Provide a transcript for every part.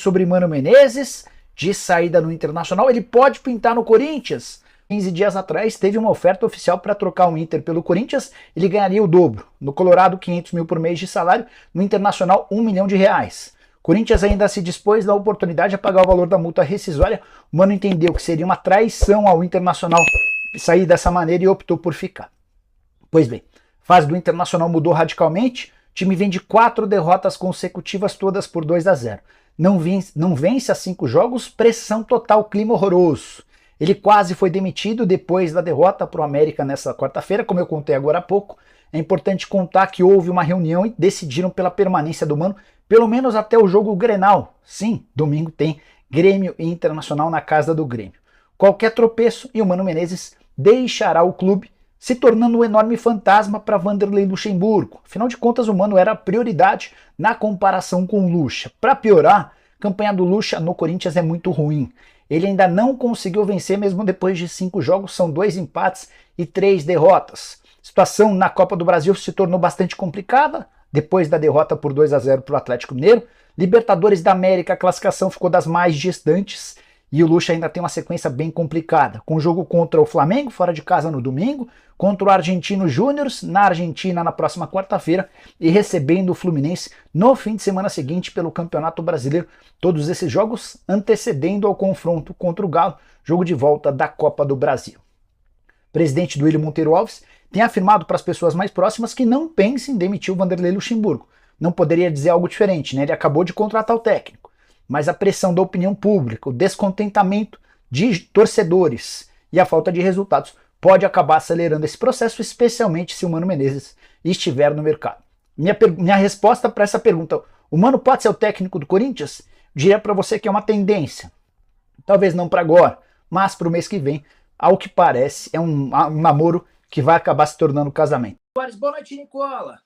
sobre Mano Menezes, de saída no Internacional, ele pode pintar no Corinthians. 15 dias atrás teve uma oferta oficial para trocar o Inter pelo Corinthians, ele ganharia o dobro. No Colorado, 500 mil por mês de salário, no Internacional, R$ 1 milhão. Corinthians ainda se dispôs da oportunidade a pagar o valor da multa rescisória. O Mano entendeu que seria uma traição ao Internacional sair dessa maneira e optou por ficar. Pois bem, a fase do Internacional mudou radicalmente, o time vem de 4 derrotas consecutivas, todas por 2-0. Não vence a 5 jogos, pressão total, clima horroroso. Ele quase foi demitido depois da derrota para o América nessa quarta-feira, como eu contei agora há pouco. É importante contar que houve uma reunião e decidiram pela permanência do Mano, pelo menos até o jogo Grenal. Sim, domingo tem Grêmio e Internacional na casa do Grêmio. Qualquer tropeço e o Mano Menezes deixará o clube, se tornando um enorme fantasma para Vanderlei Luxemburgo. Afinal de contas, o Mano era a prioridade na comparação com o Lucha. Para piorar, a campanha do Lucha no Corinthians é muito ruim. Ele ainda não conseguiu vencer mesmo depois de 5 jogos, são 2 empates e 3 derrotas. A situação na Copa do Brasil se tornou bastante complicada, depois da derrota por 2-0 para o Atlético Mineiro. Libertadores da América, a classificação ficou das mais distantes, e o Lucha ainda tem uma sequência bem complicada, com o jogo contra o Flamengo, fora de casa no domingo, contra o Argentino Júnior, na Argentina na próxima quarta-feira, e recebendo o Fluminense no fim de semana seguinte pelo Campeonato Brasileiro. Todos esses jogos antecedendo ao confronto contra o Galo, jogo de volta da Copa do Brasil. O presidente do Duílio Monteiro Alves tem afirmado para as pessoas mais próximas que não pense em demitir o Vanderlei Luxemburgo. Não poderia dizer algo diferente, né? Ele acabou de contratar o técnico. Mas a pressão da opinião pública, o descontentamento de torcedores e a falta de resultados pode acabar acelerando esse processo, especialmente se o Mano Menezes estiver no mercado. Minha resposta para essa pergunta: o Mano pode ser o técnico do Corinthians? Diria para você que é uma tendência. Talvez não para agora, mas para o mês que vem, ao que parece, é um namoro que vai acabar se tornando casamento. Boa noite, Nicola.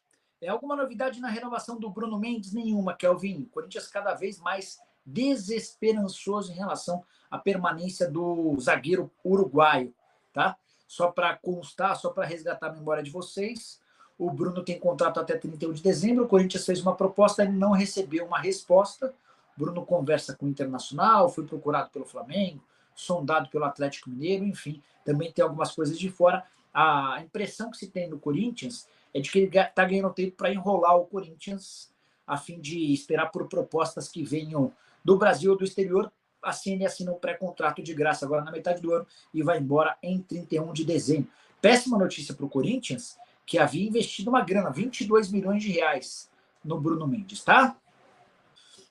Alguma novidade na renovação do Bruno Mendes? Nenhuma, Kelvin. O Corinthians cada vez mais desesperançoso em relação à permanência do zagueiro uruguaio, tá? Só para constar, só para resgatar a memória de vocês, o Bruno tem contrato até 31 de dezembro, o Corinthians fez uma proposta, ele não recebeu uma resposta. O Bruno conversa com o Internacional, foi procurado pelo Flamengo, sondado pelo Atlético Mineiro, enfim, também tem algumas coisas de fora. A impressão que se tem no Corinthians é de que ele está ganhando tempo para enrolar o Corinthians a fim de esperar por propostas que venham do Brasil ou do exterior. Assim, ele assina um pré-contrato de graça agora na metade do ano e vai embora em 31 de dezembro. Péssima notícia para o Corinthians, que havia investido uma grana, 22 milhões de reais no Bruno Mendes, tá?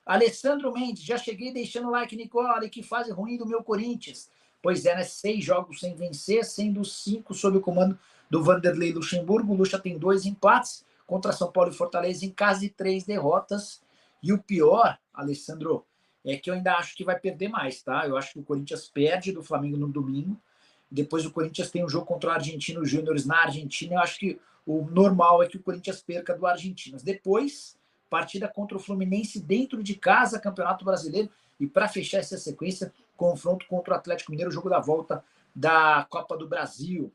Alessandro Mendes, já cheguei deixando o like, Nicola, que fase ruim do meu Corinthians. Pois é, né? 6 jogos sem vencer, sendo 5 sob o comando do Vanderlei Luxemburgo. O Lucha tem 2 empates contra São Paulo e Fortaleza em casa e 3 derrotas. E o pior, Alessandro, é que eu ainda acho que vai perder mais, tá? Eu acho que o Corinthians perde do Flamengo no domingo. Depois o Corinthians tem um jogo contra o Argentino Júnior na Argentina. Eu acho que o normal é que o Corinthians perca do Argentinos. Depois, partida contra o Fluminense dentro de casa, Campeonato Brasileiro. E para fechar essa sequência, confronto contra o Atlético Mineiro, jogo da volta da Copa do Brasil.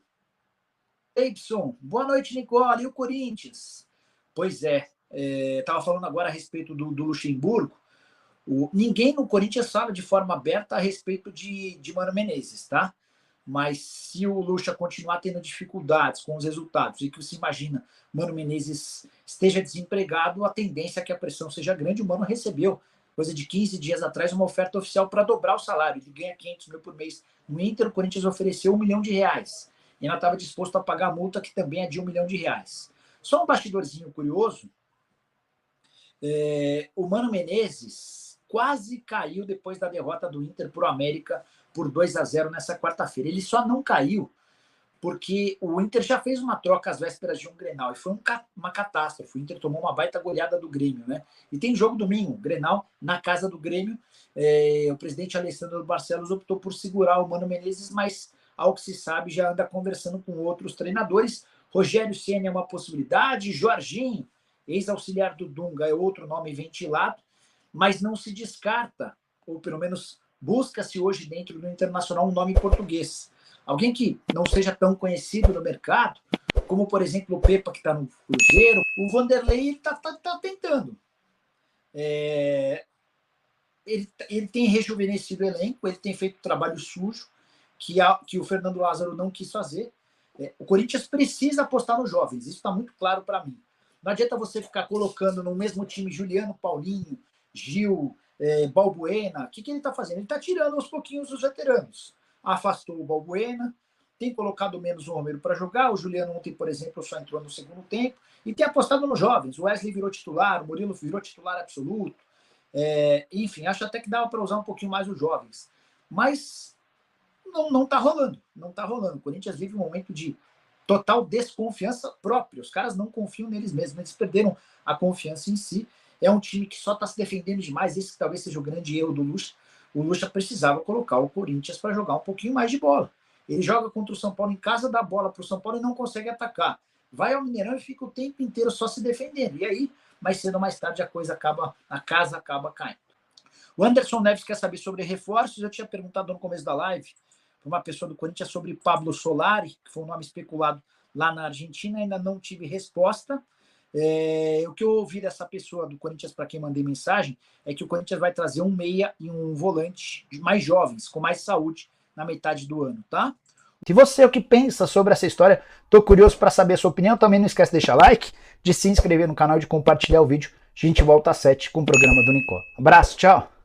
Davidson, boa noite, Nicola. E o Corinthians? Pois é, estava falando agora a respeito do Luxemburgo. Ninguém no Corinthians fala de forma aberta a respeito de Mano Menezes, tá? Mas se o Lucha continuar tendo dificuldades com os resultados e que você imagina Mano Menezes esteja desempregado, a tendência é que a pressão seja grande. O Mano recebeu, coisa de 15 dias atrás, uma oferta oficial para dobrar o salário. Ele ganha 500 mil por mês no Inter, o Corinthians ofereceu R$ 1 milhão. E ainda estava disposto a pagar a multa, que também é de R$ 1 milhão. Só um bastidorzinho curioso. O Mano Menezes quase caiu depois da derrota do Inter para o América por 2-0 nessa quarta-feira. Ele só não caiu porque o Inter já fez uma troca às vésperas de um Grenal e foi uma catástrofe. O Inter tomou uma baita goleada do Grêmio, né? E tem jogo domingo, Grenal, na casa do Grêmio. O presidente Alessandro Barcelos optou por segurar o Mano Menezes, mas, ao que se sabe, já anda conversando com outros treinadores. Rogério Ceni é uma possibilidade, Jorginho, ex-auxiliar do Dunga, é outro nome ventilado, mas não se descarta, ou pelo menos busca-se hoje dentro do Internacional um nome português. Alguém que não seja tão conhecido no mercado, como, por exemplo, o Pepa, que está no Cruzeiro. O Vanderlei está tentando. ele tem rejuvenescido o elenco, ele tem feito trabalho sujo, que o Fernando Lázaro não quis fazer. O Corinthians precisa apostar nos jovens, isso está muito claro para mim. Não adianta você ficar colocando no mesmo time Juliano, Paulinho, Gil, Balbuena. O que ele está fazendo? Ele está tirando aos pouquinhos os veteranos. Afastou o Balbuena, tem colocado menos o Romero para jogar. O Juliano ontem, por exemplo, só entrou no segundo tempo. E tem apostado nos jovens. O Wesley virou titular, o Murilo virou titular absoluto. Enfim, acho até que dava para usar um pouquinho mais os jovens. Mas não está rolando. Não está rolando. O Corinthians vive um momento de total desconfiança própria. Os caras não confiam neles mesmos. Eles perderam a confiança em si. É um time que só está se defendendo demais. Esse que talvez seja o grande erro do Lucha. O Lucha precisava colocar o Corinthians para jogar um pouquinho mais de bola. Ele joga contra o São Paulo em casa, dá bola para o São Paulo e não consegue atacar. Vai ao Mineirão e fica o tempo inteiro só se defendendo. E aí, mais cedo ou mais tarde, a casa acaba caindo. O Anderson Neves quer saber sobre reforços. Eu tinha perguntado no começo da live para uma pessoa do Corinthians sobre Pablo Solari, que foi um nome especulado lá na Argentina. Ainda não tive resposta. O que eu ouvi dessa pessoa do Corinthians, para quem mandei mensagem, é que o Corinthians vai trazer um meia e um volante mais jovens, com mais saúde na metade do ano, tá? Se você é o que pensa sobre essa história, tô curioso para saber a sua opinião, também não esquece de deixar like, de se inscrever no canal e de compartilhar o vídeo. A gente volta às 7 com o programa do Nicó. Abraço, tchau!